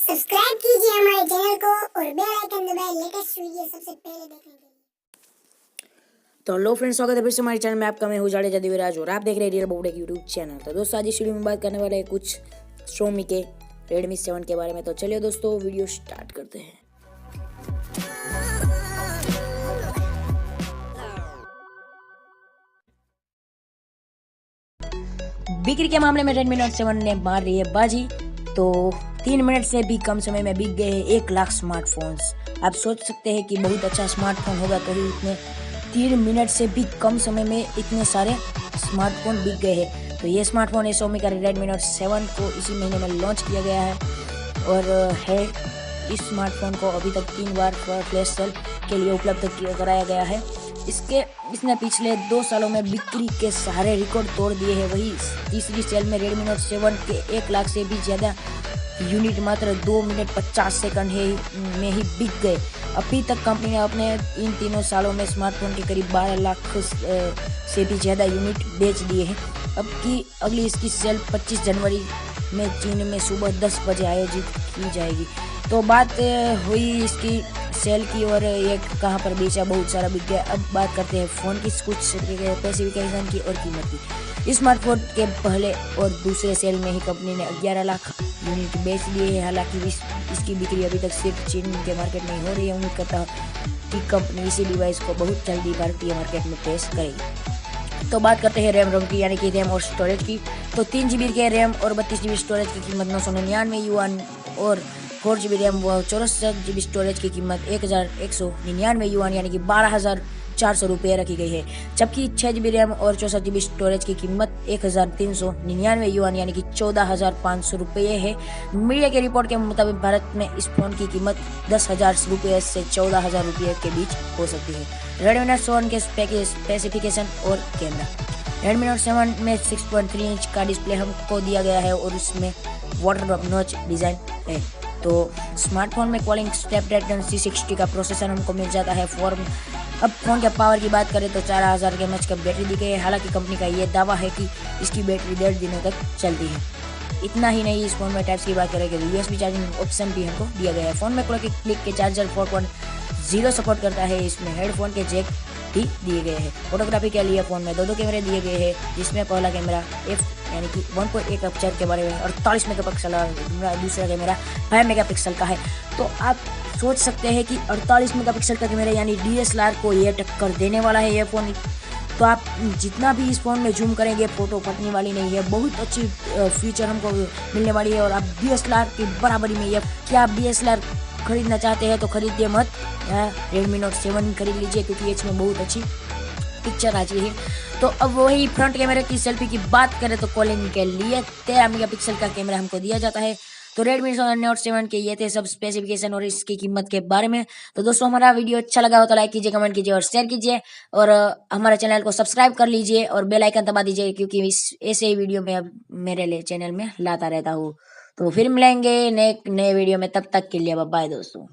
Subscribe कीजिए हमारे channel को और बेल आइकन दबाएं लेटेस्ट वीडियो सबसे पहले देखने के लिए। तो हेलो फ्रेंड्स, स्वागत है फिर से हमारे चैनल में। आपका मैं हूँ जाड़े दिव्यराज और आप देख रहे हैं रियल बबुड़े की यूट्यूब चैनल। तो दोस्तों आज इस वीडियो में बात करने वाले हैं कुछ Xiaomi के Redmi 7 के बारे में। तो चलिए दोस्तों वीडियो स्टार्ट करते हैं। बिक्री के मामले में Redmi Note 7 ने मार रही है बाजी। तो 3 मिनट से भी कम समय में बिक गए 1 लाख स्मार्टफोन्स। आप सोच सकते हैं कि बहुत अच्छा स्मार्टफोन होगा, तो ही इतने 3 मिनट से भी कम समय में इतने सारे स्मार्टफोन बिक गए हैं। तो ये स्मार्टफोन है Xiaomi का Redmi Note 7 को इसी महीने में लॉन्च किया गया है और है इस स्मार्टफोन को अभी तक 3 बार फ्लैश सेल के लिए उपलब्ध कराया गया है। इसने पिछले 2 सालों में बिक्री के सारे रिकॉर्ड तोड़ दिए हैं। वही तीसरी सेल में Redmi Note 7 के 1 लाख से भी ज़्यादा यूनिट मात्र 2 मिनट 50 सेकंड में ही बिक गए। अभी तक कंपनी ने अपने इन तीनों सालों में स्मार्टफोन के करीब 12 लाख से भी ज़्यादा यूनिट बेच दिए हैं। अगली इसकी सेल 25 जनवरी में चीन में सुबह 10 बजे आयोजित की जाएगी। तो बात हुई इसकी सेल की और ये कहाँ पर बेचा, बहुत सारा बिक गया। अब बात करते हैं फ़ोन की कुछ स्पेसिफिकेशन की और कीमत की। इस स्मार्टफोन के पहले और दूसरे सेल में ही कंपनी ने 11 लाख यूनिट बेच दिए हैं। हालांकि इसकी बिक्री अभी तक सिर्फ चीन के मार्केट में ही हो रही है। उम्मीद करता हूँ कि कंपनी इसी डिवाइस को बहुत जल्दी भारतीय मार्केट में पेश करेगी। तो बात करते हैं रैम रोम की, यानी कि रैम और स्टोरेज की। तो 3 GB के रैम और 32 GB स्टोरेज की कीमत 999 युआन और 4 GB रैम व 64 GB स्टोरेज की कीमत 1199 युआन यानी कि 12,400 रुपये रखी गई है। जबकि 6 GB रैम और 64 GB स्टोरेज की कीमत 1399 युआन यानी कि 14,500 रुपये है। मीडिया के रिपोर्ट के मुताबिक भारत में इस फोन की कीमत 10,000 रुपये से 14,000 रुपये के बीच हो सकती है। Redmi Note 7 के स्पेसिफिकेशन और कैमरा। Redmi Note 7 में 6.3 इंच का डिस्प्ले हमको दिया गया है और उसमें वाटर नॉच डिज़ाइन है। तो स्मार्टफोन में कॉलिंग स्नैपड्रैगन C60 का प्रोसेसर हमको मिल जाता है। अब फोन के पावर की बात करें तो 4000 के एमएच का बैटरी दी गई है। हालांकि कंपनी का ये दावा है कि इसकी बैटरी 1.5 दिनों तक चलती है। इतना ही नहीं, इस फोन में टाइप्स की बात करें तो USB चार्जिंग ऑप्शन भी हमको दिया गया है। फोन में क्लिक के चार्जर 4.0 सपोर्ट करता है। इसमें हेडफोन के जैक भी दिए गए हैं। फोटोग्राफी के लिए फोन में 2 कैमरे दिए गए हैं, जिसमें पहला कैमरा f यानी कि 1.8 अपर्चर के बारे में 48 मेगापिक्सल और दूसरा कैमरा 5 मेगापिक्सल का है। तो आप सोच सकते हैं कि 48 मेगापिक्सल का कैमरा यानी DSLR को ये टक्कर देने वाला है ये फ़ोन। तो आप जितना भी इस फ़ोन में जूम करेंगे फ़ोटो फटने वाली नहीं है। बहुत अच्छी फीचर हमको मिलने वाली है और आप DSLR की बराबरी में ये। क्या आप DSLR खरीदना चाहते हैं तो खरीदिए मत, Redmi Note 7 खरीद लीजिए क्योंकि इसमें बहुत अच्छी पिक्चर आ रही है। तो अब वही फ्रंट कैमरे की सेल्फी की बात करें तो कॉलिंग के लिए 13 मेगापिक्सल का कैमरा हमको दिया जाता है। तो Redmi Note 7 के ये थे सब स्पेसिफिकेशन और इसकी कीमत के बारे में। तो दोस्तों हमारा वीडियो अच्छा लगा हो तो लाइक कीजिए, कमेंट कीजिए और शेयर कीजिए और हमारे चैनल को सब्सक्राइब कर लीजिए और बेल आइकन दबा दीजिए क्योंकि ऐसे ही वीडियो में अब मेरे चैनल में लाता रहता हूँ। तो फिर मिलेंगे नए वीडियो में, तब तक के लिए बाय दोस्तों।